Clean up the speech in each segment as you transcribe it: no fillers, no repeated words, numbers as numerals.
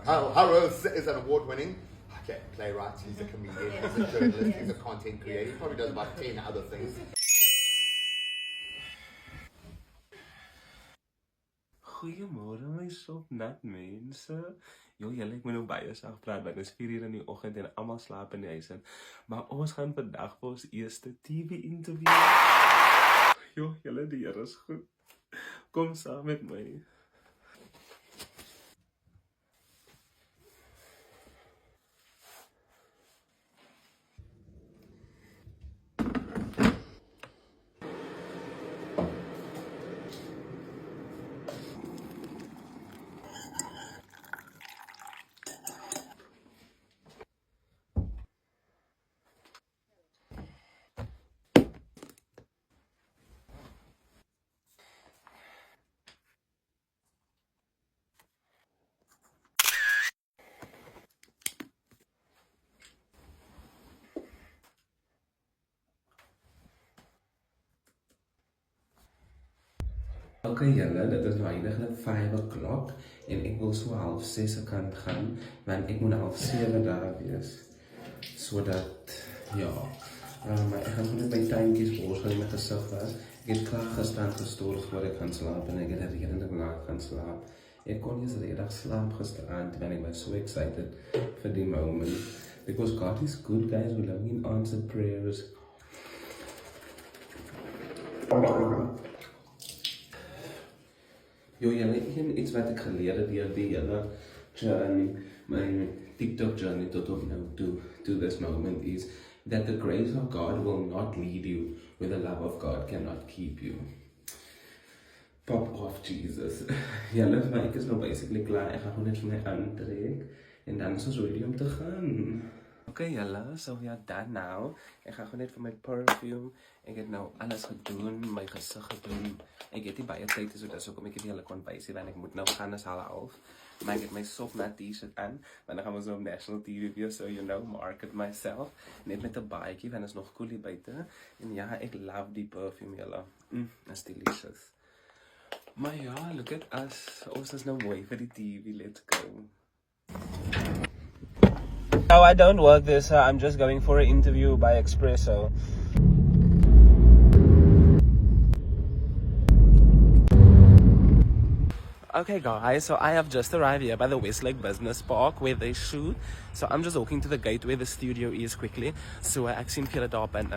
Harrows is an award-winning playwright, he's a comedian, he's a journalist, he's a content creator, he probably does about 10 other things. Goeiemôre my sopnat mense. Julle ek moet nou baie sag praat want dit is 4 uur in die oggend en almal slaap in die huis in. Maar ons gaan vandag vir ons eerste TV interview. Julle die Here is goed. Kom saam met my. Okay julle, dit is nou eindiglik 5 o'clock en ek wil so 5:30 kant gaan, want ek moet 6:30 daar wees. Sodat, ja, maar ek gaan net my tuintjies borsel in my gesig was. Ek het klaar gestaan gestort voor ek gaan slaap en ek het redelijk laat gaan slaap. Ek kon nie redig slaap gisterand, want ek was so excited for the moment. Because God is good, guys, we love him answered prayers. Julle, iets wat ek geleer het deur die hele journey, my TikTok journey tot op nou to this moment is that the grace of God will not lead you where the love of God cannot keep you. Pop off Jesus. Julle, maar ek is nou basically klaar, ek gaan gewoon net vir my aantrek en dan is ons ready om te gaan. Okay julle, so we are done now. Ek gaan gewoon net vir my perfume. Ek het nou alles gedoen, my gesig gedoen. Ek het nie baie tyd, so dis hoekom ek nie hulle kon wys nie, want ek moet nou gaan is 12:30. Maar ek het my sopnat t-shirt aan, want dan gaan ons nou op national TV wees, so you know, market myself. Net met 'n baadjie, want is nog koel hier buite. En ja, ek love die perfume julle. It's delicious. Maar ja, look at us. Ons is nou mooi vir die TV, let's go. No, I don't work this. I'm just going for an interview by Expresso. Okay guys, so I have just arrived here by the Westlake Business Park where they shoot. So I'm just walking to the gate where the studio is quickly. So I actually feel it up and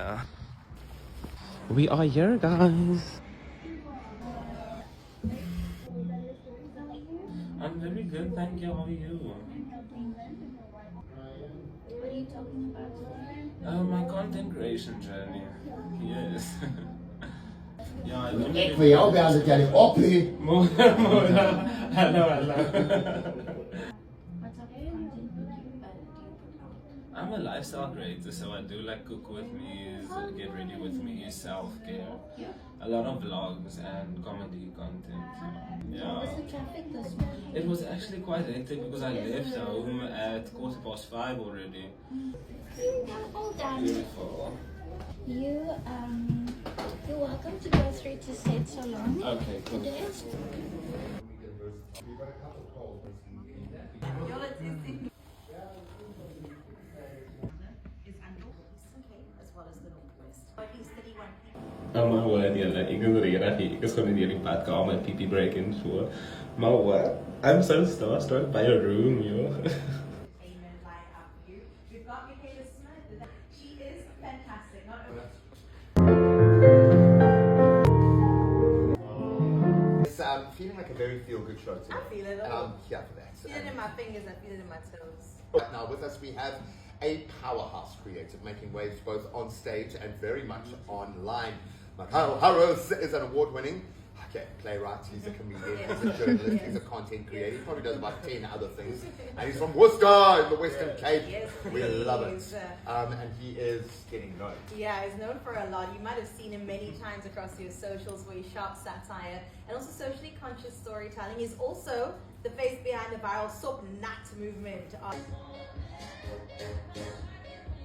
we are here guys. I'm very good, thank you. How are you? What are you talking about? My content creation journey. Yes. Ja, Ek vir jou bel dat jy op hier. Hallo. What type of content do you put out? I'm a lifestyle creator, so I do like cook with me, get ready with me, self-care. Yeah. A lot of vlogs and comedy content. How Yeah. was the traffic this morning? It was actually quite hectic because I left home at 5:15 already. All done. Beautiful. You're welcome to go through to Said Salon. Okay, cool. Today. Maar hoor julle, ek is reg, ek is gewoon in hierdie badkamer pipi break en so. Maar what? I'm so starstruck by a room, yo. We've got Michaela Smith. She is fantastic. Not only It's feeling like a very feel-good show today. I feel it And all. I'm here for that. I feel it in my fingers, I feel it in my toes. Right now with us we have a powerhouse creative making waves both on stage and very much online. Harrows is an award-winning playwright, he's a comedian, he's a journalist, he's a content creator, he probably does about 10 other things. And he's from Worcester in the Western Cape. Yes, We love it. he's, And he is getting known. Yeah, he's known for a lot. You might have seen him many times across your socials where he sharp satire and also socially conscious storytelling. He's also the face behind the viral Sop Nat movement.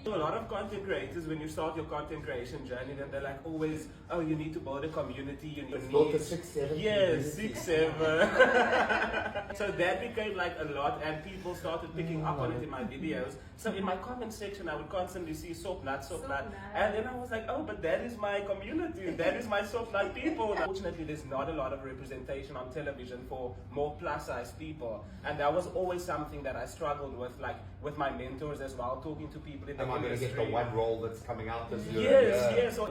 So a lot of content creators, when you start your content creation journey, then they're like always, oh, you need to build a community, you need built a 6-7 yes, community. 6-7. So that became like a lot, and people started picking up on it in my videos. So in my comment section, I would constantly see soap nut, and then I was like, oh, but that is my community, that is my soap nut people. Unfortunately, there's not a lot of representation on television for more plus size people, and that was always something that I struggled with, like with my mentors as well, talking to people in the Am I going to get the one role that's coming out this year? Yes, yes. So,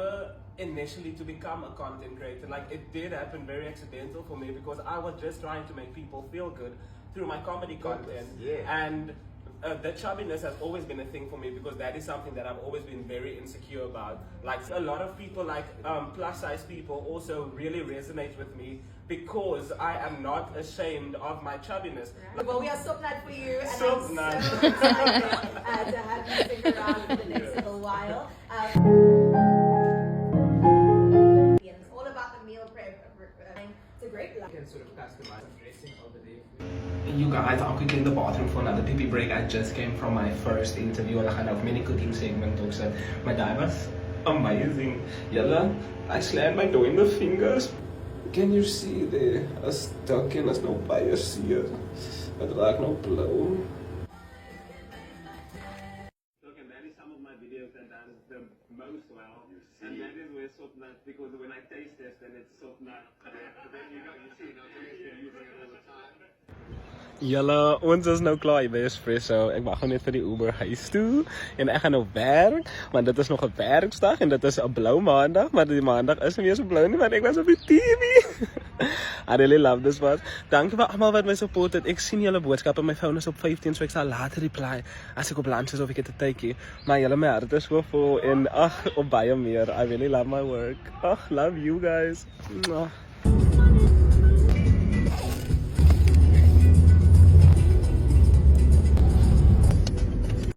initially to become a content creator, like it did happen very accidental for me because I was just trying to make people feel good through my comedy content. Yeah. And the chubbiness has always been a thing for me because that is something that I've always been very insecure about. Like a lot of people, like plus size people, also really resonate with me because I am not ashamed of my chubbiness. Right. Well, we are so glad for you, and So I'm glad. so excited to have you stick around for the next little while. It's all about the meal prep. It's a great life. You can sort of customize dressing over there. You guys, I'm quickly in the bathroom for another pee break. I just came from my first interview and I had a mini cooking segment also. My dad was amazing. Yalla, I slammed my toe in the fingers. Can you see there? As stuck en as nou baie seer. Dit raak nou blou. Look, and that is some of my videos that done the most well. And that is where soap nut, because when I taste this, then it's soap nut. But then you see, they're using it all the time. Julle, ons is nou klaar by Espresso. Ek wag net vir die Uber huis toe en ek gaan nou werk, want dit is nog 'n werksdag en dit is 'n blou maandag, maar die maandag is nie meer so blou nie, want ek was op die TV. I really love this one. Dankie vir almal wat my support het. Ek sien julle boodskappe, my phone is op 15, so ek sal later reply as ek op lunch is of ek het 'n tydjie. Maar julle, my hart is so vol en ag, op baie meer. I really love my work. Ag, love you guys. Mwah.